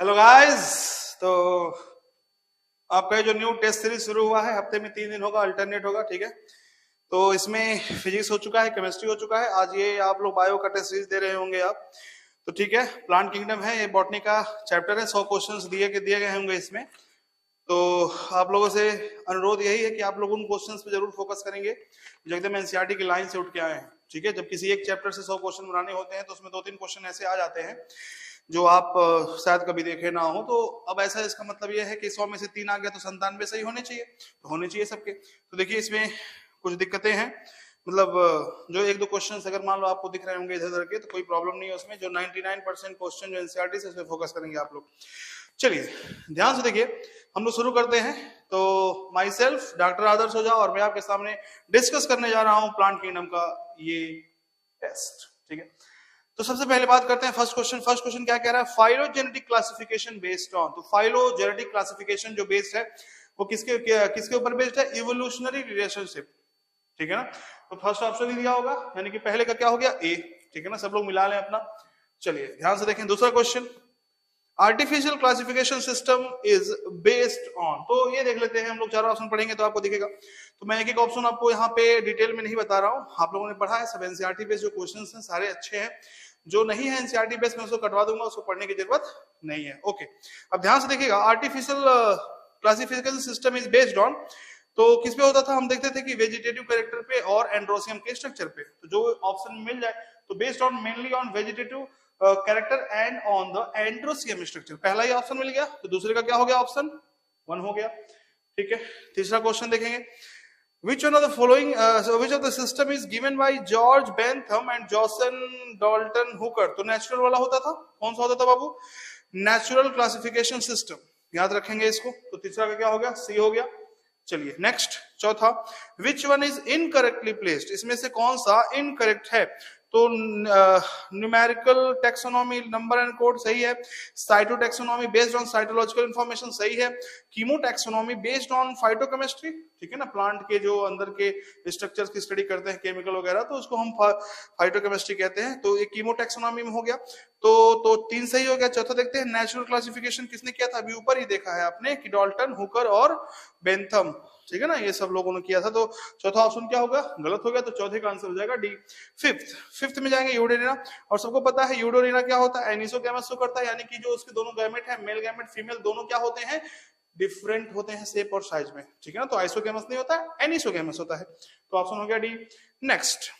Hello guys. तो आपका ये जो न्यू टेस्ट सीरीज शुरू हुआ है, हफ्ते में 3 दिन होगा, अल्टरनेट होगा, ठीक है। तो इसमें फिजिक्स हो चुका है, केमिस्ट्री हो चुका है, आज ये आप लोग बायो का टेस्ट सीरीज दे रहे होंगे आप। तो ठीक है, प्लांट किंगडम है, ये बॉटनी का चैप्टर है, 100 क्वेश्चंस दिए गए होंगे इसमें। तो आप लोगों से अनुरोध यही है कि आप लोग उन क्वेश्चंस पे जरूर फोकस करेंगे जो एकदम एनसीईआरटी की लाइन से उठ के आए हैं, ठीक है। जब किसी एक चैप्टर से 100 क्वेश्चन बनाने होते हैं तो उसमें 2-3 क्वेश्चन ऐसे आ जाते हैं जो आप शायद कभी देखे ना हो। तो अब ऐसा इसका मतलब यह है कि 100 में से 3 आ गया तो 97 सही होने चाहिए, तो होने चाहिए सबके। तो देखिए इसमें कुछ दिक्कतें हैं, मतलब जो 1-2 क्वेश्चन अगर मान लो आपको दिख रहे होंगे इधर उधर के, तो कोई प्रॉब्लम नहीं है उसमें। जो 99% क्वेश्चन जो एनसीईआरटी से, उसमें फोकस करेंगे आप लोग। चलिए ध्यान से देखिए, हम लोग शुरू करते हैं। तो माई सेल्फ डॉक्टर आदर्श ओझा, और मैं आपके सामने डिस्कस करने जा रहा हूं प्लांट किंगडम का ये टेस्ट, ठीक है। तो सबसे पहले बात करते हैं फर्स्ट क्वेश्चन क्या कह रहा है? Phylogenetic classification based on. तो फाइलोजेनेटिक क्लासिफिकेशन जो बेस्ड है वो किसके ऊपर बेस्ड है? इवोल्यूशनरी रिलेशनशिप, ठीक है ना। तो फर्स्ट ऑप्शन ही दिया होगा, यानी कि पहले का क्या हो गया? ए, ठीक है ना। सब लोग मिला लें अपना। चलिए ध्यान से देखें दूसरा question, artificial classification system is based on. तो ये देख लेते हैं हम लोग, चारों ऑप्शन पढ़ेंगे तो आपको दिखेगा। तो मैं एक एक ऑप्शन आपको यहाँ पे डिटेल में नहीं बता रहा हूँ, आप लोगों ने पढ़ा है, सब एनसीईआरटी बेस्ड जो क्वेश्चंस हैं सारे अच्छे हैं। जो नहीं है एनसीईआरटी बेस्ड में उसको कटवा दूंगा, उसको पढ़ने की जरूरत नहीं है। ओके, अब ध्यान से देखिएगा, artificial classification system is based on. तो किस पे होता था? हम देखते थे कि वेजिटेटिव कैरेक्टर पे और एंड्रोसियम के स्ट्रक्चर पे। तो जो ऑप्शन मिल जाए, तो based on mainly on vegetative character and on the androecium structure, पहला ही ऑप्शन मिल गया। तो दूसरे का क्या हो गया? ऑप्शन 1 हो गया, ठीक है। तीसरा क्वेश्चन देखेंगे, which one of the following which of the system is given by George Bentham and Johnson Dalton Hooker? तो नेचुरल वाला होता था, कौन सा होता था बाबू? नेचुरल क्लासिफिकेशन सिस्टम, याद रखेंगे इसको। तो तीसरा का क्या हो गया? सी हो गया। चलिए नेक्स्ट, चौथा, which one is incorrectly placed? इसमें से कौन सा इनकरेक्ट है? तो numerical taxonomy, number and code सही है। Cytotaxonomy based on cytological information सही है। Chemotaxonomy based on phytochemistry, ठीक है ना, प्लांट के जो अंदर के स्ट्रक्चर्स की स्टडी करते हैं, केमिकल वगैरह, तो उसको हम फाइटोकेमिस्ट्री कहते हैं। तो ये कीमो टेक्सोनॉमी में हो गया। तो 3 सही हो गया। चौथा देखते हैं, नेचुरल क्लासिफिकेशन किसने किया था? अभी ऊपर ही देखा है आपने कि डाल्टन, हुकर और बेंथम, ठीक है ना, ये सब लोगों ने किया था। तो चौथा ऑप्शन क्या होगा? गलत हो गया। तो चौथे का आंसर हो जाएगा डी। फिफ्थ में जाएंगे, यूडोरिना। और सबको पता है यूडोरिना क्या होता है? एनिसोगैमेट शो करता है, यानी कि जो उसके दोनों गैमेट है, मेल गैमेट फीमेल, दोनों क्या होते हैं? डिफरेंट होते हैं शेप और साइज में, ठीक है ना। तो आइसोगैमस नहीं होता है, एनिसोगैमस होता है। तो ऑप्शन हो गया D. Next,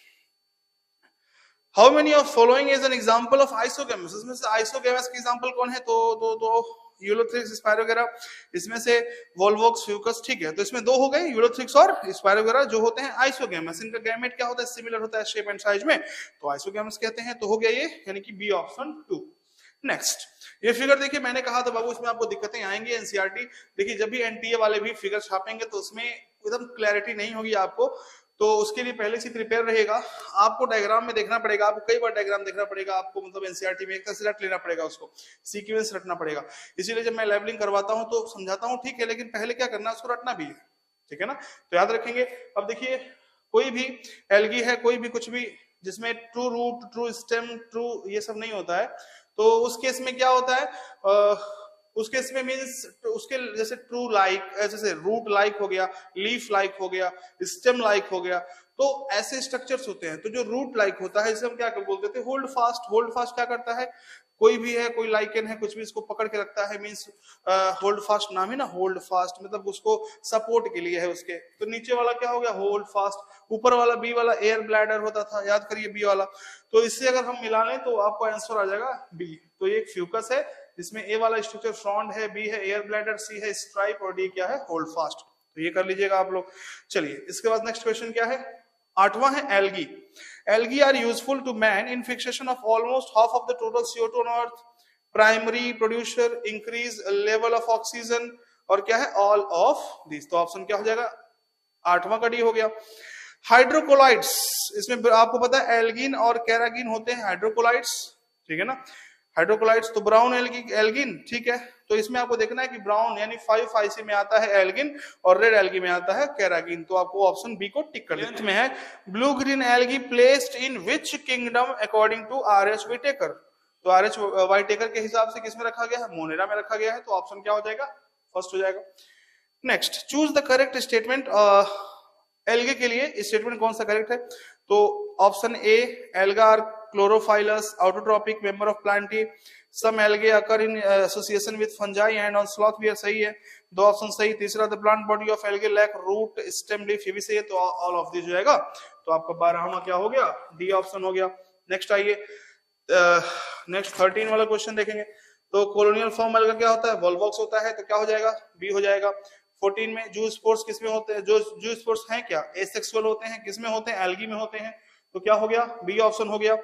how many of following is an example of isogamous? इसमें से आइसोगैमस के एग्जांपल कौन है? तो यूलोथ्रिक्स, स्पायरोगेरा, इसमें से वोल्वोक्स, फ्यूकस, ठीक है। तो इसमें 2 हो गए, यूलोथ्रिक्स और स्पायरोगेरा, जो होते हैं आइसोगैमस। इनका गैमेट क्या होता है? सिमिलर होता है शेप एंड साइज में, तो आइसोगैमस कहते हैं। तो हो गया ये, यानी कि बी ऑप्शन 2। नेक्स्ट, ये फिगर देखिए, मैंने कहा था बाबू इसमें आपको दिक्कतें आएंगी। एनसीईआरटी देखिए, जब भी एनटीए वाले भी फिगर छापेंगे तो उसमें एकदम क्लैरिटी नहीं होगी आपको। तो उसके लिए पहले से प्रिपेयर रहेगा। आपको डायग्राम में देखना पड़ेगा, आपको कई बार डायग्राम देखना पड़ेगा आपको, मतलब एनसीईआरटी में एक तरह से रट लेना पड़ेगा, उसको सीक्वेंस रटना पड़ेगा। इसीलिए जब मैं लेवलिंग करवाता हूं तो समझाता हूं, ठीक है, लेकिन पहले क्या करना है, उसको रटना भी है, ठीक है ना। तो याद रखेंगे। अब देखिए, कोई भी एल्गी है, कोई भी कुछ भी जिसमें true root, true stem, true ये सब नहीं होता है, तो उस केस में क्या होता है? उस केस में मीन्स उसके जैसे ट्रू लाइक, जैसे रूट लाइक हो गया, लीफ लाइक हो गया, स्टेम लाइक हो गया, तो ऐसे स्ट्रक्चर्स होते हैं। तो जो रूट लाइक होता है, इसे हम क्या बोलते थे? Hold fast. होल्ड फास्ट क्या करता है? कोई भी है, कोई लाइकेन है, कुछ भी इसको पकड़ के रखता है, मीन्स होल्ड फास्ट नाम है ना, होल्ड फास्ट, मतलब उसको सपोर्ट के लिए है उसके। तो नीचे वाला क्या हो गया? Hold fast. ऊपर वाला बी वाला एयर ब्लैडर होता था, याद करिए बी वाला। तो इससे अगर हम मिला लें तो आपको आंसर आ जाएगा बी। तो ये एक फ्यूकस है, जिसमें ए वाला स्ट्रक्चर फ्रॉन्ड है, बी है एयर ब्लैडर, सी है स्ट्राइप, और डी क्या है? Hold fast. तो ये कर लीजिएगा आप लोग। चलिए इसके बाद नेक्स्ट क्वेश्चन क्या है? 8वां है algae. Algae are useful to man in fixation of almost half of the total CO2 on earth, primary producer, increase level of oxygen, और क्या है? All of this. तो ऑप्शन क्या हो जाएगा? 8वां का डी हो गया। हाइड्रोकोलाइड्स, इसमें आपको पता है एल्गिन और कैरागिन होते हैं हाइड्रोकोलाइड्स, ठीक है ना। हाइड्रोकोलाइड्स, तो ब्राउन एल्गिन, ठीक है। तो इसमें आपको देखना है कि ब्राउन यानी 5IC में आता है एल्गिन, और रेड एल्गी में आता है कैरागिन। तो आपको ऑप्शन बी को टिक कर लेना में है। Blue green algae placed in which kingdom according to RS Whittaker? तो RH वाइट टेकर के हिसाब से किसमें रखा गया है, मोनेरा में रखा गया है, तो ऑप्शन क्या हो जाएगा, फर्स्ट हो जाएगा। Next, choose the correct statement. Algae के लिए स्टेटमेंट कौन सा करेक्ट है, तो option A, alga are chlorophyllous autotrophic member of plantae, some algae occur in association with fungi and on sloth भी सही है, दो ऑप्शन सही। तीसरा, the plant body of algae lack root stem leaf, ये भी सही है, तो ऑल ऑफ दिस हो जाएगा। तो आपका 12वां क्या हो गया, डी ऑप्शन हो गया। नेक्स्ट आइए, नेक्स्ट 13 वाला क्वेश्चन देखेंगे। तो कॉलोनियल फॉर्म एल्गा क्या होता है, वॉल्वॉक्स होता है, तो क्या हो जाएगा, बी हो जाएगा। 14 में जू स्पोर्स किसमें होते हैं, जो जू स्पोर्स हैं क्या, एसेक्सुअल होते हैं, किसमें होते हैं, एल्गी में होते हैं, तो क्या हो गया, बी ऑप्शन हो गया।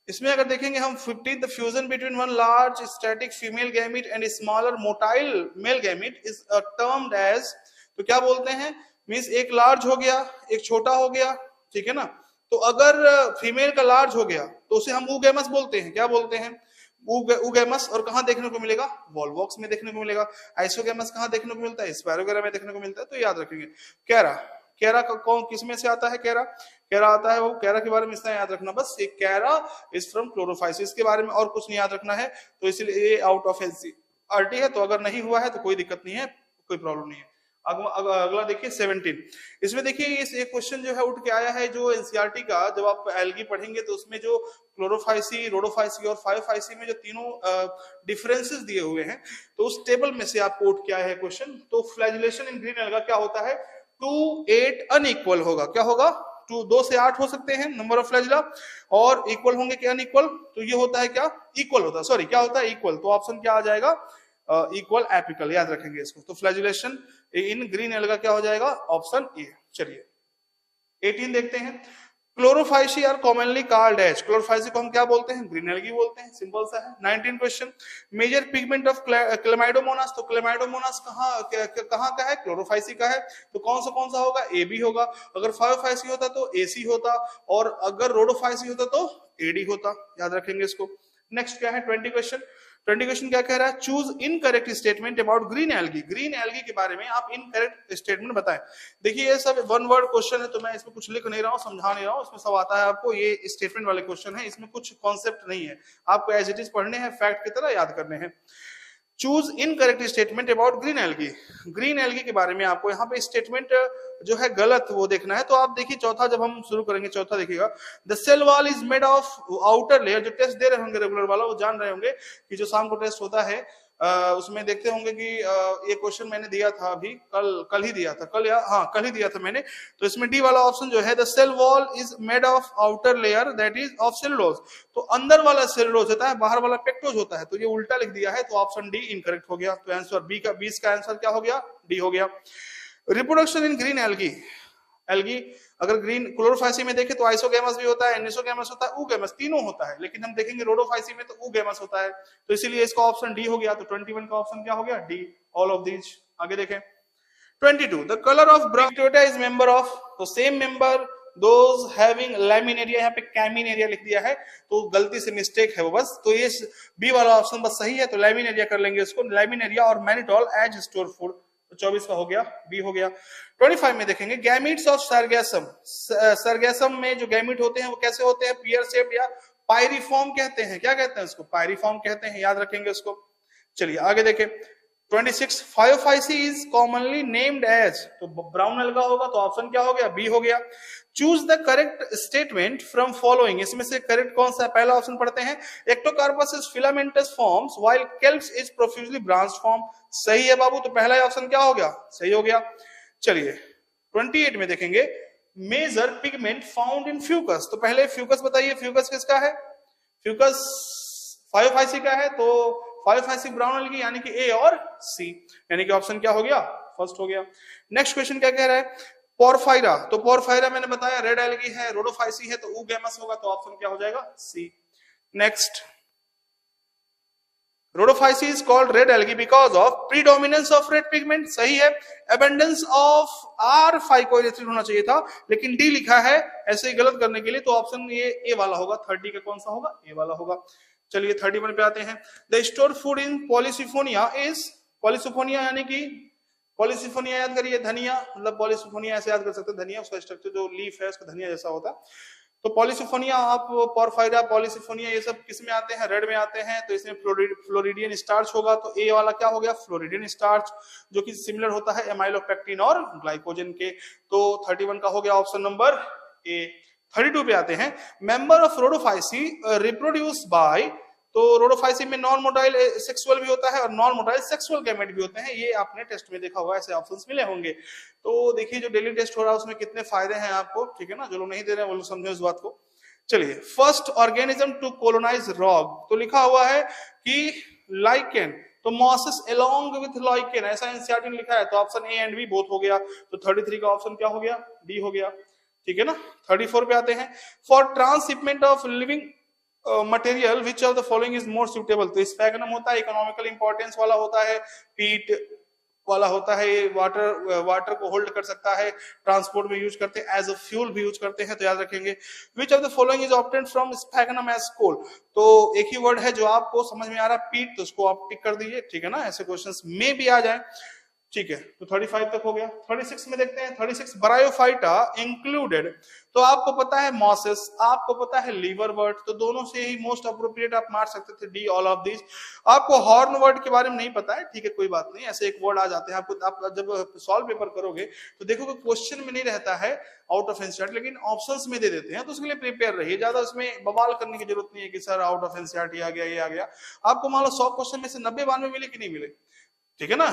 इसमें अगर देखेंगे हम 15, the fusion between one large static female gamete and smaller motile male gamete is termed as, तो क्या बोलते हैं, मींस एक लार्ज हो गया, एक छोटा हो गया, ठीक है ना। तो अगर फीमेल का लार्ज हो गया तो उसे हम ऊगैमस बोलते हैं, क्या बोलते हैं, ऊगैमस। और कहां देखने को मिलेगा, वॉल्वॉक्स में देखने को मिलेगा। आइसोगैमस कहां देखने को मिलता है, स्पैरोगेरा में देखने को मिलता है, तो याद रखेंगे। कैरा, कैरा का कौन किसमें से आता है, कैरा, कैरा आता है वो, कैरा के बारे में इतना याद रखना बस, एक कैरा इज फ्रॉम क्लोरोफाइसिस, के बारे में और कुछ नहीं याद रखना है, तो इसलिए ये आउट ऑफ एनसीईआरटी है, तो अगर नहीं हुआ है तो कोई दिक्कत नहीं है, कोई प्रॉब्लम नहीं है। अगला देखिए 17, इसमें देखिए इस एक क्वेश्चन जो है उठ के आया है जो एनसीईआरटी का, जब आप एल्गी पढ़ेंगे तो उसमें जो क्लोरोफाइसी, रोडोफाइसी और फायोफाइसी में जो तीनों डिफरेंसेस दिए हुए हैं, तो उस टेबल में से आपको उठ के आया है क्वेश्चन। तो फ्लैजिलेशन इन ग्रीन एल्गा क्या होता है, 2, 8 अनइक्वल होगा, क्या होगा, 2 से 8 हो सकते हैं नंबर ऑफ फ्लैजिला, और इक्वल होंगे क्या, अनइक्वल, तो ये होता है क्या, इक्वल होता है, सॉरी क्या होता है, इक्वल, तो ऑप्शन क्या आ जाएगा, इक्वल एपिकल, याद रखेंगे इसको। तो फ्लैजिलेशन इन ग्रीन एल्गा क्या हो जाएगा, ऑप्शन ए। चलिए 18 देखते हैं, chlorophyceae are commonly called as, chlorophyceae को हम क्या बोलते हैं, ग्रीन एल्गी बोलते हैं, सिंपल सा है। 19 question, major pigment of chlamydomonas, तो क्लेमाइडोमोनास कहाँ का है, क्लोरोफाइसी का है, तो कौन सा होगा, ए बी होगा। अगर फायोफाइसी होता तो ए सी होता, और अगर रोडोफाइसी होता तो ए डी होता, याद रखेंगे इसको। नेक्स्ट क्या है 20 क्वेश्चन, 20 क्वेश्चन क्या कह रहा है, choose incorrect statement about green algae, green algae के बारे में आप इनकरेक्ट स्टेटमेंट बताएं। देखिए ये सब वन वर्ड क्वेश्चन है, तो मैं इसमें कुछ लिख नहीं रहा हूं, समझा नहीं रहा हूं, इसमें सब आता है आपको, ये स्टेटमेंट वाले क्वेश्चन है, इसमें कुछ कॉन्सेप्ट नहीं है, आपको एज इट इज पढ़ने हैं, फैक्ट की तरह याद करने हैं। Choose incorrect statement about green algae, green algae के बारे में आपको यहाँ पे स्टेटमेंट जो है गलत वो देखना है। तो आप देखिए चौथा, जब हम शुरू करेंगे चौथा देखिएगा, the cell wall is made of outer layer, जो टेस्ट दे रहे होंगे रेगुलर वाला वो जान रहे होंगे कि जो शाम को टेस्ट होता है उसमें देखते होंगे कि ये क्वेश्चन मैंने दिया था अभी कल ही दिया था, कल ही दिया था मैंने। तो इसमें डी वाला ऑप्शन जो है, the cell wall is made of outer layer that is of cellulose, तो अंदर वाला सेलुलोज होता है, बाहर वाला पेक्टोज होता है, तो ये उल्टा लिख दिया है, तो ऑप्शन डी इनकरेक्ट हो गया। तो आंसर बी का 20 का आंसर क्या हो गया, डी हो गया। Reproduction in green algae, algae अगर ग्रीन क्लोरोफाइसी में देखें तो आइसोगैमस भी होता है, एनिसोगैमस होता है, ऊगैमस, तीनों होता है, लेकिन हम देखेंगे रोडोफाइसी में तो ऊगैमस होता है, तो इसीलिए इसका ऑप्शन डी हो गया। तो 21 का ऑप्शन क्या हो गया, डी, ऑल ऑफ दीज। आगे देखें 22, the colour of brown is member of, तो same member those having laminaria, यहाँ पे कैमिनेरिया लिख दिया है, तो गलती से मिस्टेक है वो बस, तो ये बी वाला ऑप्शन बस सही है, तो लैमिनेरिया कर लेंगे इसको, लैमिनेरिया और मैनिटोल एज स्टोर फूड, 24 का हो गया, बी हो गया। 25 में देखेंगे गैमीट्स ऑफ सरगैसम, सरगैसम में जो गैमीट होते हैं वो कैसे होते हैं, पियर शेप्ड या पायरिफॉर्म कहते हैं, क्या कहते हैं उसको, पायरिफॉर्म कहते हैं, याद रखेंगे उसको। चलिए आगे देखें 26, फायोफाइसी इज कॉमनली नेम्ड एज, तो ब्राउन एल्गा होगा, तो ऑप्शन क्या हो गया, बी हो गया। Choose the correct statement from following, इसमें से करेक्ट कौन सा है, पहला ऑप्शन पढ़ते हैं, ectocarpus is filamentous forms while kelps is profusely branched form, सही है बाबू, तो पहला ऑप्शन क्या हो गया, सही हो गया। चलिए 28 में देखेंगे major pigment found in fucus, तो पहले फ्यूकस बताइए, फ्यूकस किसका है, फ्यूकस फायोफाइसी का है, तो फायोफाइसिक ब्राउन एल्गी यानी कि ए और सी, यानी कि ऑप्शन क्या हो गया, फर्स्ट हो गया। नेक्स्ट क्वेश्चन क्या कह रहा है, पोरफायरा, तो पोरफायरा मैंने बताया रेड एल्गी है, रोडोफाइसी है, तो ऊगैमस होगा, तो ऑप्शन क्या हो जाएगा, C. Next, rhodophyceae is called red algae because of predominance of red pigment, सही है। एबंडेंस ऑफ आर फाइकोइलेथ्रिन होना चाहिए था, लेकिन डी लिखा है, ऐसे ही गलत करने के लिए, तो ऑप्शन ये ए वाला होगा, 30 का कौन सा होगा, ए वाला होगा। चलिए 31 पे आते हैं, the store food in Polysiphonia is, Polysiphonia यानी कि पॉलीसिफोनिया याद करिए, धनिया, मतलब पॉलीसिफोनिया ऐसे याद कर सकते हैं, धनिया उसका स्ट्रक्चर जो लीफ है उसका धनिया जैसा होता है, तो पॉलीसिफोनिया, आप पोरफायरा, पॉलीसिफोनिया ये सब किस में आते हैं? रेड में आते हैं। तो इसमें फ्लोरिडियन स्टार्च होगा, तो ए वाला क्या हो गया? फ्लोरिडियन स्टार्च, जो कि सिमिलर होता है एमाइलोपेक्टिन और ग्लाइकोजन के। तो 31 का हो गया ऑप्शन नंबर ए। 32 पे आते हैं, member of Rhodophyceae reproduce by. तो रोडोफाइसी में नॉन मोटाइल सेक्सुअल भी होता है और नॉन मोटाइल सेक्सुअल गैमेट भी होते हैं, ये आपने टेस्ट में देखा होगा, ऐसे ऑप्शंस मिले होंगे। तो देखिए जो डेली टेस्ट हो रहा है उसमें कितने फायदे हैं आपको, ठीक है ना। जो लोग नहीं दे रहे हैं वो लोग समझो इस बात को। चलिए, first organism to colonise rock, तो लिखा हुआ है कि लाइकेन, तो मॉसेस अलोंग विथ लाइकेन, ऐसा एनसीईआरटी ने लिखा है। तो option A and B both हो गया। तो 33 का ऑप्शन क्या हो गया? डी हो गया, ठीक है ना। 34 पे आते हैं, for transshipment of living material which of the following is more suitable. तो स्फैगनम होता है, इकोनॉमिकल इंपॉर्टेंस वाला होता है, पीट वाला होता है, वाटर को होल्ड कर सकता है, ट्रांसपोर्ट में यूज करते हैं, एज अ फ्यूल भी यूज करते हैं। तो याद रखेंगे, which of the following is obtained from sphagnum as coal. तो एक ही वर्ड है जो आपको समझ में आ रहा है, पीट, तो उसको आप टिक कर दीजिए, ठीक है ना। ऐसे क्वेश्चंस में भी आ जाए, ठीक है। तो 35 तक हो गया। 36 में देखते हैं, 36 ब्रायोफाइटा इंक्लूडेड। तो आपको पता है मॉसेस, आपको पता है लीवरवर्ट, तो दोनों से ही मोस्ट अप्रोप्रिएट आप मार सकते थे डी, ऑल ऑफ दिस। आपको हॉर्न वर्ड के बारे में नहीं पता है, ठीक है, कोई बात नहीं, ऐसे एक वर्ड आ जाते हैं आपको। आप जब सॉल्व पेपर करोगे तो देखोगे क्वेश्चन में नहीं रहता है आउट ऑफ एनसीईआरटी, लेकिन ऑप्शंस में दे देते हैं, तो उसके लिए प्रिपेयर रहिए। ज्यादा उसमें बवाल करने की जरूरत नहीं है कि सर आउट ऑफ एनसीईआरटी आ गया, ये आ गया। आपको मान लो 100 क्वेश्चन में से 90-92 मिले कि नहीं मिले, ठीक है ना।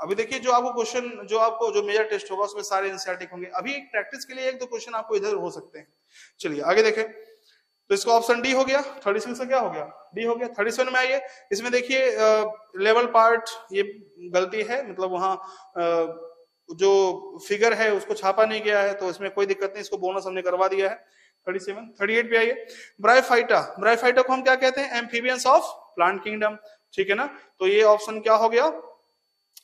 अभी देखिए जो आपको क्वेश्चन, जो मेजर टेस्ट होगा उसमें सारे एनसीईआरटी होंगे। अभी एक प्रैक्टिस के लिए एक दो क्वेश्चन आपको इधर हो सकते हैं। चलिए आगे देखें, तो इसका ऑप्शन डी हो गया। 36 से क्या हो गया? डी हो गया। 37 में आइए, इसमें देखिए लेवल पार्ट, ये गलती है, मतलब वहां जो फिगर है उसको छापा नहीं गया है, तो इसमें कोई दिक्कत नहीं, इसको बोनस हमने करवा दिया है। 37, 38 पे आइए, ब्रायोफाइटा, ब्रायोफाइटा को हम क्या कहते हैं? एम्फीबियंस ऑफ प्लांट किंगडम, ठीक है ना। तो ये ऑप्शन क्या हो गया?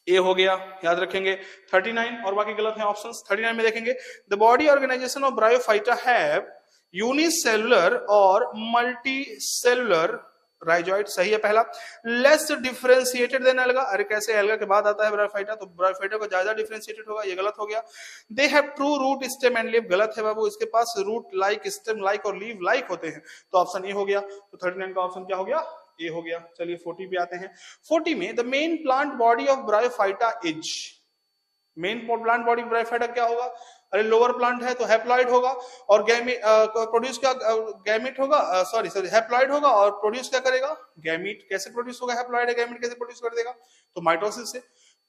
ए हो गया, याद रखेंगे। 39 और बाकी गलत हैं ऑप्शंस। 39 में देखेंगे, the body organisation of bryophyta have unicellular और मल्टी सेलुलर राइजॉइड, सही है पहला। लेस डिफरेंशिएटेड देन एल्गा, अरे कैसे, एल्गा के बाद आता है ब्रायोफाइटा, तो ब्रायोफाइटा का ज्यादा डिफरेंशिएटेड होगा, ये गलत हो गया। They have true root stem and leave, गलत है बाबू, इसके पास रूट लाइक, स्टेम लाइक और लीव लाइक होते हैं। तो ऑप्शन ए हो गया। तो 39 का ऑप्शन क्या हो गया? ए हो गया। चलिए 40 पे आते हैं। 40 में, the main plant body of bryophyta is, main plant body bryophyta क्या होगा? अरे लोअर प्लांट है तो हैप्लॉइड होगा, और प्रोड्यूस क्या, गैमीट होगा, सॉरी हैप्लॉइड होगा, और प्रोड्यूस क्या करेगा? गैमीट। कैसे प्रोड्यूस होगा? हैप्लॉइड है, गैमीट कैसे प्रोड्यूस कर देगा? तो माइटोसिस से।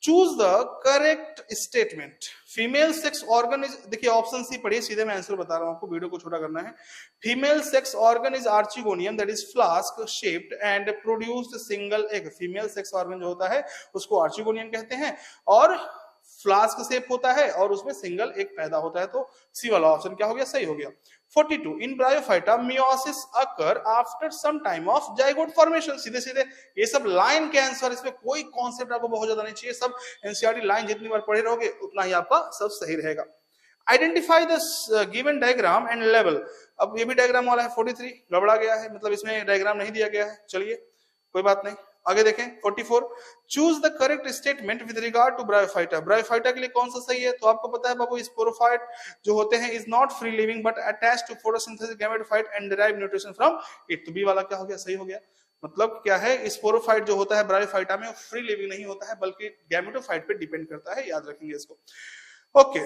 Choose the correct statement, female sex organ is, देखिए ऑप्शन सी पढ़िए, सीधे मैं आंसर बता रहा हूं आपको, वीडियो को छोटा करना है। Female sex organ is archegonium, that is flask shaped and produced single egg. Female sex organ जो होता है उसको आर्चिगोनियम कहते हैं, और फ्लास्क शेप होता है और उसमें सिंगल एग पैदा होता है। तो सी वाला ऑप्शन क्या हो गया? सही हो गया। 42, in bryophyta meiosis occur after some time of zygote formation. सीधे सीधे ये सब लाइन के आंसर, इसमें कोई कॉन्सेप्ट आपको बहुत ज्यादा नहीं चाहिए, सब एनसीईआरटी लाइन जितनी बार पढ़े रहोगे उतना ही आपका सब सही रहेगा। Identify the given diagram and level, अब ये भी डायग्राम वाला है। 43 गड़बड़ा गया है, मतलब इसमें डायग्राम नहीं दिया गया है, चलिए कोई बात नहीं, आगे देखें। 44, choose the correct statement with regard to bryophyta. Bryophyta के लिए कौन सा सही है? तो आपको पता है बाबू, स्पोरोफाइट जो होते हैं is not free living but attached to photosynthesis gametophyte and derive nutrition from it. तो बी वाला क्या हो गया? सही हो गया। मतलब क्या है, स्पोरोफाइट जो होता है ब्रायोफाइटा में फ्री लिविंग नहीं होता है, बल्कि गैमेटोफाइट पे डिपेंड करता है, याद रखेंगे इसको। ओके,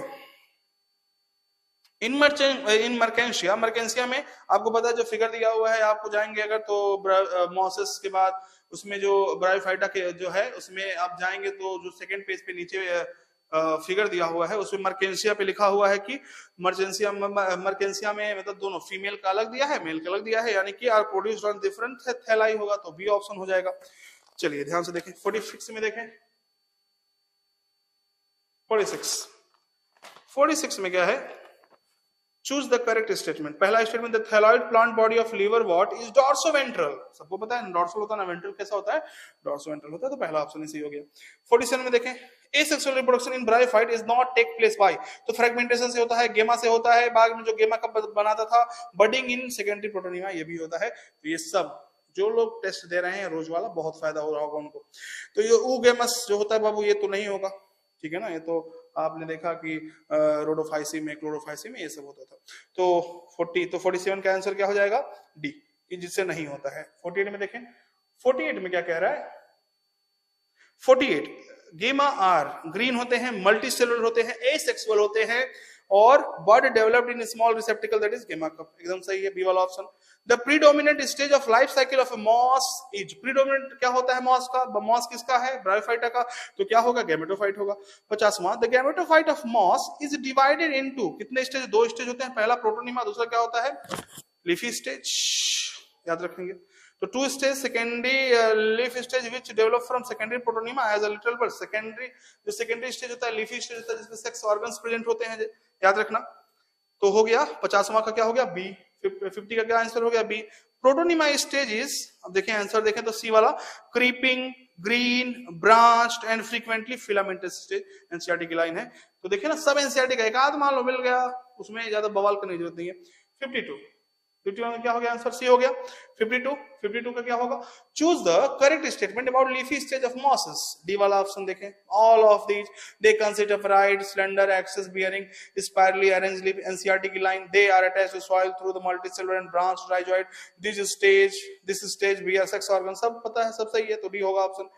इन मर्केंशिया, मर्केंशिया में आपको पता है जो फिगर दिया हुआ है, आपको जाएंगे अगर तो मॉसेस के बाद उसमें जो ब्रायोफाइटा के जो है उसमें आप जाएंगे तो जो सेकंड पेज पे नीचे फिगर दिया हुआ है उसमें मर्केंशिया पे लिखा हुआ है कि मर्केंशिया में मतलब दोनों, फीमेल का अलग दिया है, मेल का अलग दिया है, यानी कि आर प्रोड्यूस्ड ऑन डिफरेंट थैलाई होगा, तो बी ऑप्शन हो जाएगा। चलिए ध्यान से देखें, 46 में देखें, 46 में क्या है? Choose the correct statement. पहला स्टेटमेंट, the thalloid plant body of liverwort is dorsoventral. सबको पता है डॉर्सल होता है ना, वेंट्रल कैसा होता है? डॉर्सोवेंट्रल होता है, तो पहला ऑप्शन इसी हो गया। 47 में देखें, asexual reproduction in bryophyte is not take place by. तो फ्रेगमेंटेशन से होता है, गेमा से होता है, बाद में जो गेमा का बनाता था, बडिंग इन सेकेंडरी प्रोटोनिमा, ये भी होता है। तो ये सब जो लोग टेस्ट दे रहे हैं रोज वाला, बहुत फायदा हो रहा होगा उनको। तो ये ऊगेमस जो होता है बाबू, ये तो नहीं होगा, ठीक है ना, ये तो आपने देखा कि रोडोफाइसी में, क्लोरोफाइसी में ये सब होता था। तो 47 का आंसर क्या हो जाएगा? डी, जिससे नहीं होता है। 48 में देखें, 48 में क्या कह रहा है? 48 गेमा आर ग्रीन होते हैं, मल्टी सेलुलर होते हैं, एसेक्सुअल होते हैं और body developed in small receptacle, that is gemma cup. एकदम सही है, बी वाला option. The predominant stage of life cycle of moss is, predominant क्या होता है मॉस का? मॉस किसका है? ब्रायोफाइटा का। तो क्या होगा? गैमेटोफाइट होगा। 50वां, the gametophyte of moss is divided into, कितने स्टेज? 2 स्टेज होते हैं, पहला प्रोटोनिमा, दूसरा क्या होता है? लीफी स्टेज, याद रखेंगे। तो 2 stage, secondary leaf stage which develop from secondary protonema as a little bird. Secondary, जो सेकेंडरी स्टेज होता है, लीफी स्टेज होता है जिसमें सेक्स ऑर्गन्स प्रेजेंट होते हैं, याद रखना। तो हो गया 50वां का क्या हो गया? बी। 50 का क्या आंसर हो गया? बी। प्रोटोनिमा स्टेजेस, अब देखें आंसर देखें तो सी वाला, creeping, green, branched and frequently filamentous stage. NCERT की लाइन है। तो देखिए ना, सब एनसीईआरटी का एक आध मान लो मिल गया, उसमें ज्यादा बवाल करने की जरूरत नहीं है। 51 में क्या हो गया आंसर? सी हो गया। 52 का क्या होगा? Choose the correct statement about leafy stage of mosses. D वाला ऑप्शन देखें, all of these they consist of right slender axes bearing spirally arranged leaf. NCERT की line, they are attached to soil through the multicellular and branched rhizoid. This stage bear sex organ, सब पता है, सब सही है, तो D होगा option.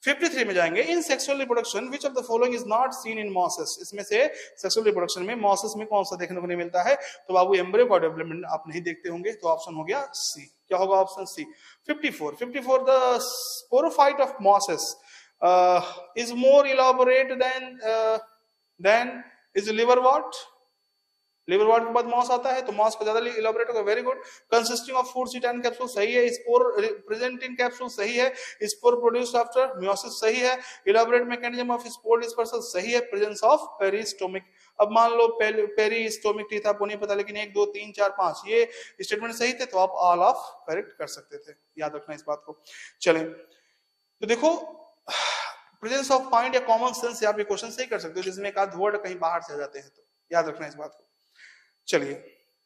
53 में जाएंगे, in sexual reproduction which of the following is not seen in mosses. इसमें से सेक्सुअल रिप्रोडक्शन में मॉसेस में कौन सा देखने को नहीं मिलता है? तो बाबू एम्ब्रियो का डेवलपमेंट आप नहीं देखते होंगे, तो ऑप्शन हो गया सी। क्या होगा? Option C. 54 the sporophyte of mosses is more elaborate than is liverwort. Liverwort के बाद मॉस आता है, तो मॉस को ज्यादा इलाबोरेट होगा। Very good. Consisting of food seat and capsule, सही है। स्पोर प्रेजेंट इन कैप्सूल, सही है। स्पोर प्रोड्यूस्ड आफ्टर मियोसिस, सही है। Elaborate mechanism of spore dispersal, सही है। प्रेजेंस ऑफ पेरिस्टोमिक, अब मान लो पेरिस्टोमिक टीथ आपको नहीं पता, लेकिन 1 2 3 4 5 ये स्टेटमेंट सही थे, तो आप ऑल ऑफ करेक्ट कर सकते थे, याद रखना इस बात को। चलें, तो देखो प्रेजेंस ऑफ पॉइंट या कॉमन सेंस से आप ये क्वेश्चन सही कर सकते हो, जिसमें एक आध वर्ड कहीं बाहर से आ जाते हैं, तो याद रखना इस बात को। चलिए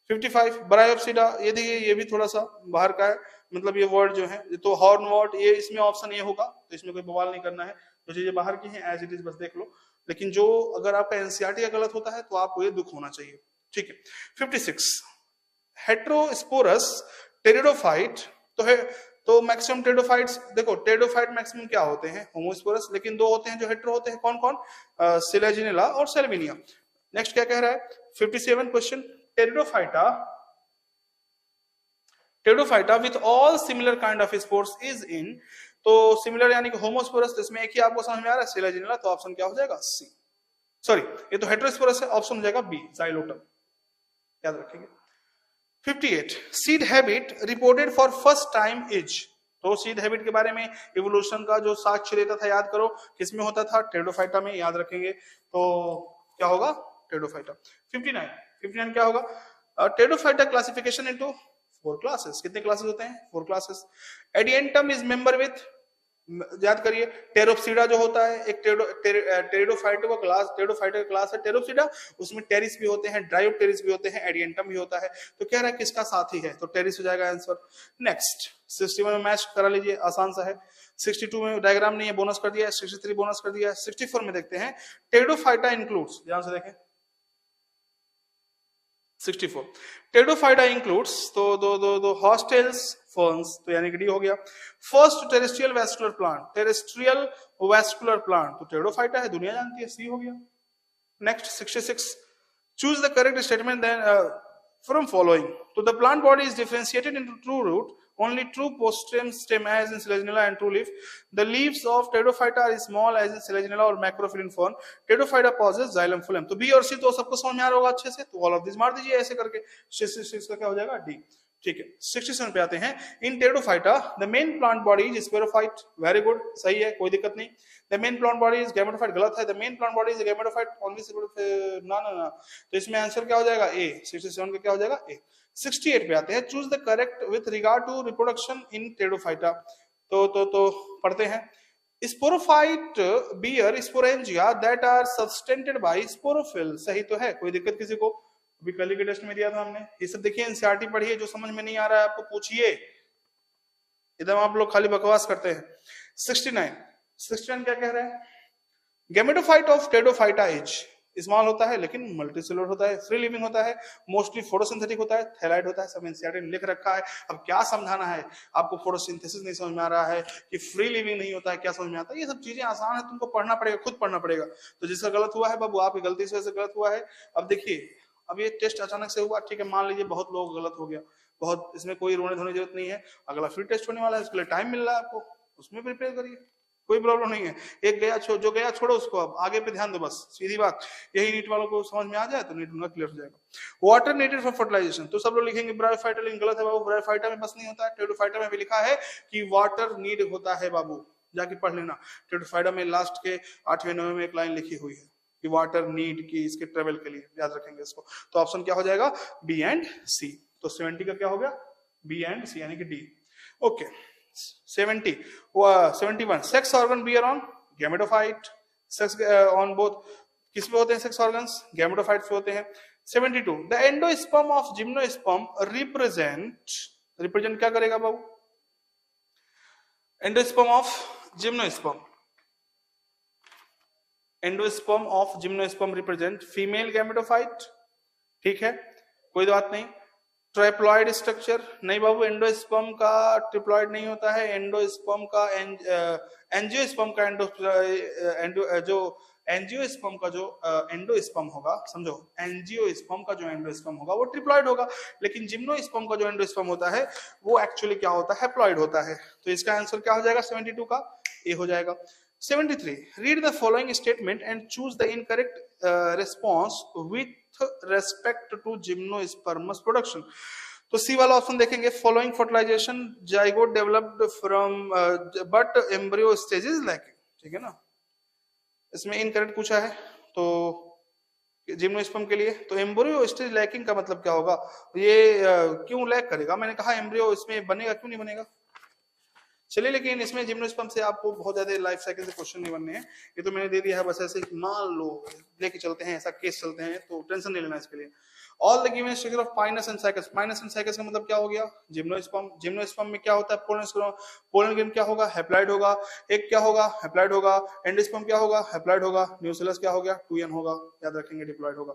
55 ब्रायोप्सिडा, ये देखिए ये भी थोड़ा सा बाहर का है, मतलब ये वर्ड जो है, तो हॉर्नवॉट, ये इसमें ऑप्शन ये होगा, तो इसमें कोई बवाल नहीं करना है, जो चीजें बाहर की हैं एज इट इज बस देख लो। लेकिन जो अगर आपका एनसीईआरटी का गलत होता है तो आपको ये दुख होना चाहिए, ठीक है। 56 हेट्रोस्पोरस टेरिडोफाइट, तो है तो मैक्सिमम टेरिडोफाइट्स, देखो टेरिडोफाइट मैक्सिमम क्या होते हैं? होमोस्पोरस, लेकिन 2 होते हैं जो हेट्रो होते हैं, कौन कौन? सिलेजिनेला और सेल्विनिया। नेक्स्ट क्या कह रहा है? 57 question, pteridophyta with all similar kind of spores is in, तो सिमिलर यानी कि होमोस्पोरस, तो इसमें एक ही आपको समझ में आ रहा है, सिलेजिनेला, तो ऑप्शन क्या हो जाएगा? सी। सॉरी, ये तो हेट्रोस्पोरस है, ऑप्शन हो जाएगा बी, जाइलोटम, याद रखेंगे। 58 seed habit reported for first time is, तो सीड हैबिट के बारे में इवोल्यूशन का जो साक्ष्य देता था, याद करो किसमें होता था? टेरिडोफाइटा में, याद रखेंगे। तो क्या होगा? टेरिडोफाइटा। 59 क्या होगा? टेरिडोफाइटा क्लासिफिकेशन इनटू 4 क्लासेस, कितने क्लासेस होते हैं? 4 क्लासेस। एडिएंटम इज मेंबर विथ, याद करिए, टेरोप्सिडा जो होता है, एक टेरिडोफाइटा का क्लास है टेरोप्सिडा, उसमें टेरिस भी होते हैं, ड्रायोप्टेरिस भी होते हैं, एडिएंटम भी होता है, तो कह रहा है किसका साथी है? तो टेरिस हो जाएगा आंसर। नेक्स्ट 61 में मैच करा लीजिए, आसान सा है। 62 में डायग्राम नहीं है, बोनस कर दिया है। 63 बोनस कर दिया है। 64 में देखते हैं, टेरिडोफाइटा इंक्लूड्स, ध्यान से देखें 64 टेरिडोफाइटा इंक्लूड्स, तो दो हॉस्टेल्स फर्न्स, तो यानी कि डी हो गया। फर्स्ट टेरेस्ट्रियल वेस्कुलर प्लांट, तो टेरिडोफाइटा है, दुनिया जानती है, सी हो गया। Next 66 choose the correct statement then from following, तो the plant body is differentiated into true root, only true post stem as in Selaginella and true leaf. The leaves of Pteridophyta are small as in Selaginella or macrophyllin fern. Pteridophyta possesses xylem phloem. तो B और सी तो सबको समझ में आ रहा होगा अच्छे से, तो ऑल ऑफ दिस मार दीजिए ऐसे करके। 66 का क्या हो जाएगा? डी, ठीक है। 67 पे आते हैं, in pteridophyta the main plant body is sporophyte, very good, सही है, कोई दिक्कत नहीं। The main plant body is gametophyte, गलत है, the main plant body is gametophyte only, ना, तो इसमें आंसर क्या हो जाएगा? ए। 67 का क्या हो जाएगा? ए। 68 पे आते हैं, choose the correct with regard to reproduction in pteridophyta, तो पढ़ते हैं। Sporophyte bear sporangia that are subtended by sporophyll, सही तो है, कोई दिक्कत किसी को? अभी कल के टेस्ट में दिया था हमने, ये सब देखिए, एनसीईआरटी पढ़िए, जो समझ में नहीं आ रहा है आपको पूछिए, एकदम आप लोग खाली बकवास करते हैं। 69 क्या कह रहे हैं? Gametophyte of pteridophyta is small होता है लेकिन मल्टीसेलुलर होता है, फ्री लिविंग होता है, मोस्टली फोटोसिंथेटिक होता है, थैलाइड होता है। सब एनसीईआरटी ने लिख रखा है। अब क्या समझाना है आपको? फोटोसिंथेसिस नहीं समझ में आ रहा है कि फ्री लिविंग नहीं होता है, क्या समझ में आता है? ये सब चीजें आसान है, तुमको पढ़ना पड़ेगा, खुद पढ़ना पड़ेगा। तो जिसका गलत हुआ है बाबू, आपकी गलती से गलत हुआ है। अब देखिए, अब ये टेस्ट अचानक से हुआ, ठीक है, मान लीजिए बहुत लोग गलत हो गया, बहुत, इसमें कोई रोने धोने की जरूरत नहीं है। अगला फ्री टेस्ट होने वाला है, उसके लिए टाइम मिल रहा है आपको, उसमें प्रिपेयर करिए, कोई प्रॉब्लम नहीं है। एक गया जो गया छोड़ो उसको, अब आगे पे ध्यान दो, बस सीधी बात। यही नीट वालों को समझ में आ जाए तो नीट उनका क्लियर हो जाएगा। वाटर नीडेड फॉर फर्टिलाइजेशन, तो सब लोग लिखेंगे ब्रायोफाइटा, लेकिन गलत है बाबू। ब्रायोफाइटा में बस नहीं होता है, टेरिडोफाइटा में भी लिखा है कि वाटर नीड होता है बाबू, जाके पढ़ लेना। टेरिडोफाइटा में लास्ट के 8वें 9वें में एक लाइन लिखी हुई है कि वाटर नीड की इसके ट्रेवल के लिए, याद रखेंगे इसको। तो ऑप्शन क्या हो जाएगा? बी एंड सी। तो 70 का क्या हो गया? बी एंड सी, यानी कि D. Okay 71 sex organ bear on gametophyte, sex on both, किस पे होते हैं सेक्स ऑर्गन्स? गैमेटोफाइट पे होते हैं। 72 the endosperm of gymnosperm represent क्या करेगा बाबू? Endosperm of gymnosperm, endosperm of gymnosperm represent female gametophyte, ठीक है, कोई बात नहीं। ट्राइप्लॉइड स्ट्रक्चर, नहीं बाबू, एंडोस्पर्म का ट्रिप्लॉइड नहीं होता है। एंडोस्पर्म का एंजियोस्पर्म का जो एंजियोस्पर्म का जो एंडोस्पर्म होगा, समझो, एंजियोस्पर्म का जो एंडोस्पर्म होगा वो ट्रिप्लॉइड होगा, लेकिन जिम्नोस्पर्म का जो एंडोस्पर्म होता है वो एक्चुअली क्या होता है? हैप्लॉइड होता है। तो इसका आंसर क्या हो जाएगा? 72 का ए हो जाएगा। 73 read the following statement and choose the incorrect response with respect to gymnosperms production. तो सी वाला ऑप्शन देखेंगे, following fertilization zygote developed from but embryo stage is lacking, ठीक है ना। इसमें इनकरेक्ट पूछा है तो जिम्नोस्पर्म के लिए, तो एम्ब्रियो स्टेज लैकिंग का मतलब क्या होगा? ये क्यों लैक करेगा? मैंने कहा एम्ब्रियो इसमें बनेगा, क्यों नहीं बनेगा? चलिए, लेकिन इसमें जिम्नोस्पर्म से आपको बहुत ज्यादा लाइफ साइकिल से क्वेश्चन नहीं बनने हैं, ये तो मैंने दे दिया है बस ऐसे मान लो लेके चलते हैं, ऐसा केस चलते हैं, तो टेंशन नहीं लेना इसके लिए। All the given structure of Pinus and cycas, Pinus and cycas का मतलब क्या हो गया? जिम्नोस्पर्म। जिम्नोस्पर्म में क्या होता है? पोलन ग्रेन क्या होगा? हैप्लॉइड होगा। एक क्या होगा? हैप्लॉइड होगा। एंडोस्पर्म क्या होगा? हैप्लॉइड होगा। न्यूक्लियस क्या हो गया? 2n होगा, याद रखेंगे, डिप्लॉइड होगा।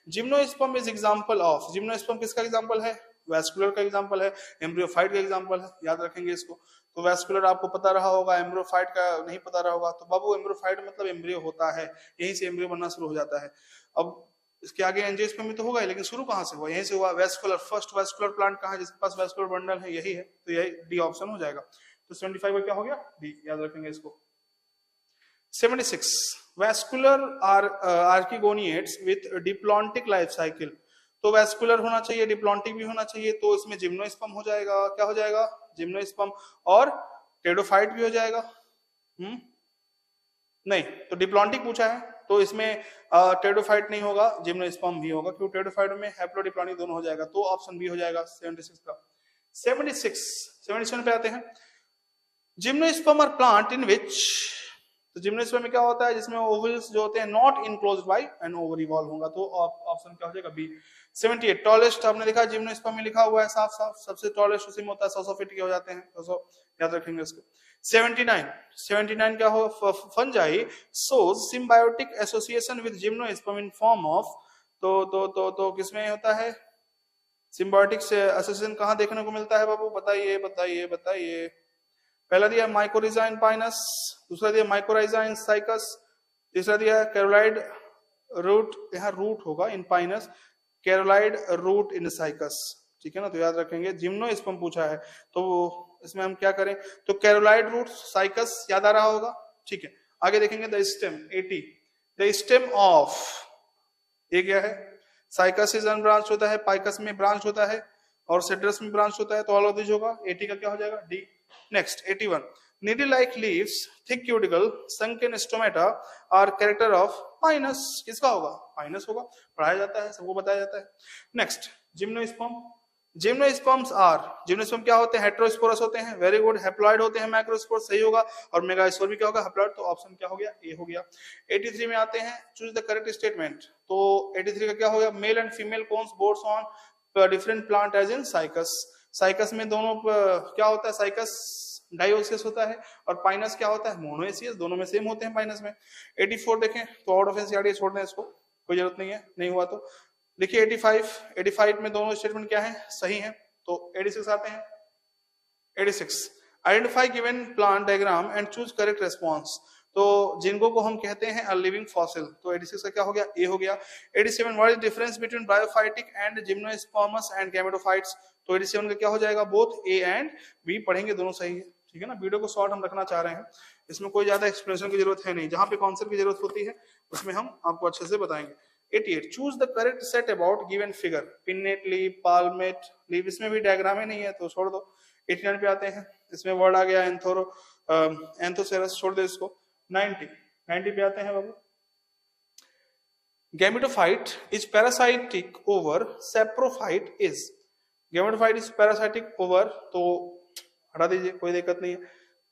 Gymnosperm is example of, gymnosperm किसका एग्जांपल है? वैस्कुलर का एग्जांपल है, एम्ब्रियोफाइट का एग्जांपल है, याद रखेंगे इसको। तो वैस्कुलर आपको पता रहा होगा, एम्ब्रियोफाइट का नहीं पता रहा होगा। तो बाबू एम्ब्रियोफाइट मतलब एम्ब्रियो होता है, यहीं से एम्ब्रियो बनना शुरू हो जाता है। अब इसके आगे एंजियोस्पर्म में तो होगा, लेकिन शुरू कहां से हुआ? यहीं से हुआ। वैस्कुलर, फर्स्ट वैस्कुलर प्लांट कहां है जिसके पास वैस्कुलर बंडल है? यही है, तो यही डी ऑप्शन हो जाएगा। तो 75 का क्या हो गया? डी, याद रखेंगे इसको। 76 vascular archegoniates with diplontic life cycle, तो वैस्कुलर होना चाहिए, डिप्लॉन्टिक भी होना चाहिए, तो इसमें जिम्नोस्पर्म हो जाएगा। क्या हो जाएगा? जिम्नोस्पर्म, और टेरिडोफाइट भी हो जाएगा। नहीं, तो डिप्लॉन्टिक पूछा है, तो इसमें टेरिडोफाइट नहीं होगा, जिम्नोस्पर्म भी होगा, क्योंकि टेरिडोफाइट में हैप्लोडिप्लॉन्टिक दोनों हो जाएगा, तो ऑप्शन बी हो जाएगा 76 का। 77 पे आते हैं। जिम्नोस्पर्म आर प्लांट इन विच, तो जिम्नोस्पर्म में क्या होता है? जिसमें ओवल्स जो होते हैं not enclosed by an ovary wall होगा, तो ऑप्शन क्या हो जाएगा? बी। 78 टॉलेस्ट, आपने देखा जिम्नोस्पर्म में लिखा हुआ है साफ साफ, सबसे टॉलेस्ट उसी में होता है, 100 फीट के हो जाते हैं, तो याद रखेंगे इसको। 79 क्या हो? Fungi shows symbiotic association with gymnosperm in form of, तो किसमें होता है सिम्बायोटिक एसोसिएशन? कहां देखने को मिलता है बाबू? बताइए बताइए बताइए। पहला दिया माइकोरिजा इन पाइनस, दूसरा दिया माइकोराइजा इन साइकस, तीसरा दिया कैरोलाइड रूट, यहाँ रूट होगा इन पाइनस, कैरोलाइड रूट इन साइकस, ठीक है ना। तो याद रखेंगे जिम्नोस्पर्म पूछा है, तो इसमें हम क्या करें? तो कैरोलाइड रूट साइकस याद आ रहा होगा, ठीक है। आगे देखेंगे the stem 80, the stem of, ये क्या है? साइकस इज अनब्रांच होता है, पाइकस में ब्रांच होता है, और सिट्रस में ब्रांच होता है, तो ऑल ऑफ दिस होगा। 80 का क्या हो जाएगा? D. Next 81 needle like leaves, thick cuticle, sunken stomata are character of pinus, किसका होगा? पाइनस होगा, पढ़ाया जाता है, सबको बताया जाता है। Next gymnosperm, gymnosperms are, gymnosperm क्या होते हैं? हेटेरोस्पोरस होते हैं, वेरी गुड। हैप्लॉइड होते हैं, माइक्रोस्पोर, सही होगा। और मेगास्पोर भी क्या होगा? हैप्लॉइड, तो ऑप्शन क्या हो गया? ए हो गया। 83 में आते हैं, चूज द करेक्ट स्टेटमेंट, तो 83 का क्या हो गया? Male and female cones boards on different plant as in cycas, cycas में दोनों क्या होता है? साइकस डाइओसियस होता है, और पाइनस क्या होता है, मोनोएसियस, दोनों में सेम होते हैं पाइनस में। 84 देखें तो आउट ऑफ एनसीईआरटी छोड़ दें इसको, कोई जरूरत नहीं है, नहीं हुआ तो देखिए 85 में दोनों स्टेटमेंट क्या है, सही है, तो 86 आते हैं। 86 identify given plant diagram and choose correct response, तो जिनको को हम कहते हैं अ लिविंग फॉसिल, तो 86 का क्या हो गया, ए हो गया। 87 what is difference between bryophytic and gymnosperms and gametophytes, तो 87 का क्या हो जाएगा, बोथ ए एंड बी पढ़ेंगे, दोनों सही है, ठीक है ना। वीडियो को शॉर्ट हम रखना चाह रहे हैं, इसमें कोई ज्यादा एक्सप्लेनेशन की जरूरत है नहीं, जहां पे कॉन्सेप्ट की जरूरत होती है उसमें हम आपको अच्छे से बताएंगे। 88 choose the correct set about given figure, pinnate leave, palmate leave, इसमें भी डायग्राम ही नहीं है तो छोड़ दो। 89 पे आते हैं, इसमें वर्ड आ गया एंथोसेरस, छोड़ दो इसको। 90 पे आते हैं बाबू, gametophyte is parasitic over saprophyte is, gametophyte is parasitic over, तो हटा दीजिए, कोई दिक्कत नहीं है,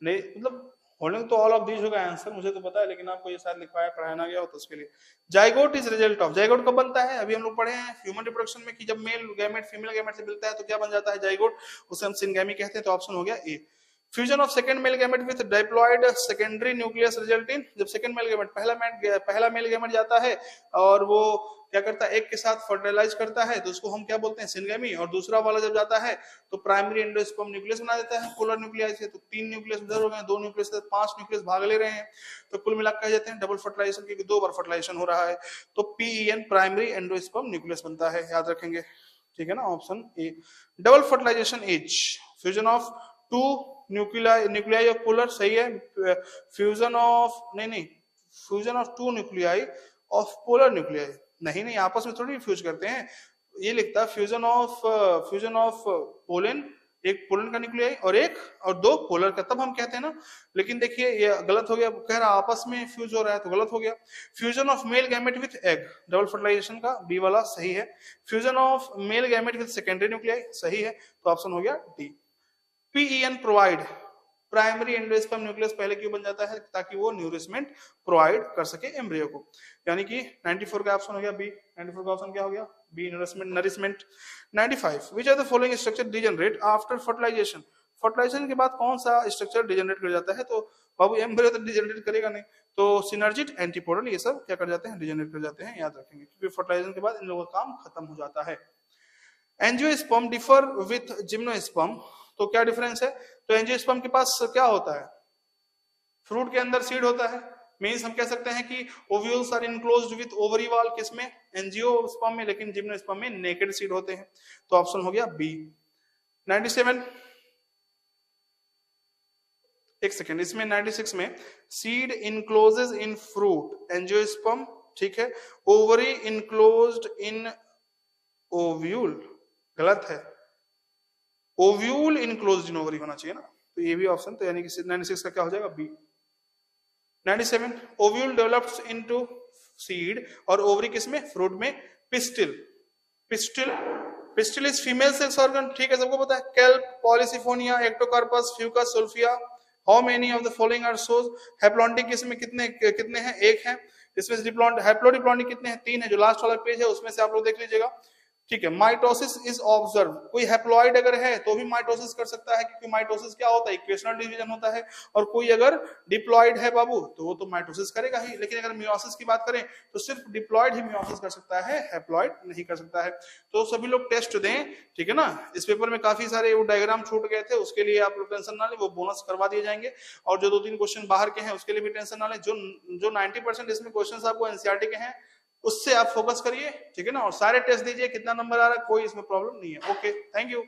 नहीं मतलब होल्डिंग तो ऑल ऑफ दीज होगा आंसर, मुझे तो पता है, लेकिन आपको ये शायद लिखवाया पढ़ाया ना गया हो तो उसके लिए। Zygote is result of, zygote कब बनता है, अभी हम लोग पढ़े हैं ह्यूमन रिप्रोडक्शन में कि जब मेल गैमेट फीमेल गैमेट से मिलता है तो क्या बन जाता है, जाइगोट, उसे हम सिनगैमी कहते हैं, तो ऑप्शन हो गया A. Fusion of second male gamete with diploid secondary nucleus result in, जब सेकंड मेल गैमेट पहला मेल गैमेट जाता है और वो क्या करता है, एक के साथ फर्टिलाइज करता है तो उसको हम क्या बोलते हैं, सिनगैमी, और दूसरा वाला जब जाता है तो प्राइमरी एंडोस्पर्म न्यूक्लियस बना देता है, पोलर न्यूक्लियाई से, तो 3 न्यूक्लियस उधर हो गए, 2 न्यूक्लियस से 5 न्यूक्लियस भाग ले रहे हैं, तो कुल मिलाकर कह जाते हैं डबल फर्टिलाइजेशन, क्योंकि 2 बार फर्टिलाइजेशन हो रहा है, तो पीईएन प्राइमरी एंडोस्पर्म न्यूक्लियस बनता है, याद रखेंगे, ठीक है ना, option A. Double fertilisation is fusion of 2 nuclei of polar, सही है, fusion of fusion of 2 nuclei of polar nuclei, नहीं आपस में थोड़ी फ्यूज करते हैं, ये लिखता है फ्यूजन ऑफ पोलन, एक पोलन का न्यूक्लियाई और 2 पोलर का, तब हम कहते हैं ना, लेकिन देखिए ये गलत हो गया, कह रहा आपस में फ्यूज हो रहा है तो गलत हो गया। Fusion of male gamete with egg, double fertilisation का बी वाला सही है। Fusion of male gamete with secondary nuclei सही है, तो ऑप्शन हो गया D. PEN provide primary endosperm nucleus पहले क्यों बन जाता है, ताकि वो न्यूरिशमेंट प्रोवाइड कर सके एम्ब्रियो को, यानी कि 94 का ऑप्शन हो गया बी, 94 का ऑप्शन क्या हो गया B, nourishment. 95 which are the following structure degenerate after fertilisation, fertilisation के बाद कौन सा स्ट्रक्चर डिजेनरेट कर जाता है, तो बाबू एम्ब्रियो तो डिजेनरेट करेगा नहीं, तो सिनर्जिड, एंटीपोडल, ये सब क्या कर जाते हैं, डिजेनरेट कर जाते हैं, याद रखेंगे, क्योंकि फर्टिलाइजेशन के बाद इन लोगों का काम खत्म हो जाता है। एंजियोस्पर्म डिफर विथ जिम्नोस्पर्म, तो क्या डिफरेंस है, तो एंजियोस्पर्म के पास क्या होता है, फ्रूट के अंदर सीड होता है, मींस हम कह सकते हैं कि ovules are enclosed with ovary wall, किसमें, एंजियोस्पर्म में, लेकिन जिम्नोस्पर्म में नेकेड सीड होते हैं, तो ऑप्शन हो गया बी। 97 एक सेकेंड, इसमें 96 में सीड इनक्लोजेज इन फ्रूट, एंजियोस्पर्म, ठीक है, ओवरी इनक्लोज्ड इन ओव्यूल, गलत है, ओव्यूल इनक्लोज्ड इन ओवरी होना चाहिए ना, तो ये भी ऑप्शन, तो यानी कि 96 का क्या हो जाएगा B. 97 ovule develops into seed और ओवरी किसमें, फ्रूट में, pistil, pistil is female sex organ, ठीक है, सबको पता है, kelp, polysiphonia, ectocarpus, fucus, solfia, how many of the following are shows, haplontic किसमें कितने हैं, एक है, इसमें हैप्लोडिप्लॉन्टिक कितने हैं, 3 है, जो लास्ट वाला पेज है उसमें से आप लोग देख लीजिएगा, ठीक है। माइटोसिस इज ऑब्जर्व, कोई हैप्लॉइड अगर है तो भी माइटोसिस कर सकता है, क्योंकि माइटोसिस क्या होता है, इक्वेशनल डिवीजन होता है, और कोई अगर डिप्लॉइड है बाबू तो वो तो माइटोसिस करेगा ही, लेकिन अगर मियोसिस की बात करें तो सिर्फ डिप्लॉइड ही मियोसिस कर सकता है, हैप्लॉइड नहीं कर सकता है, तो सभी लोग टेस्ट दें, ठीक है ना। इस पेपर में काफी सारे वो डायग्राम छूट गए थे, उसके लिए आप लोग टेंशन ना लें, वो बोनस करवा दिए जाएंगे, और जो 2-3 क्वेश्चन बाहर के हैं उसके लिए भी टेंशन ना लें, जो 90% इसमें क्वेश्चन आपको एनसीईआरटी के हैं उससे आप फोकस करिए, ठीक है ना, और सारे टेस्ट दीजिए, कितना नंबर आ रहा है कोई इसमें प्रॉब्लम नहीं है। Okay, thank you.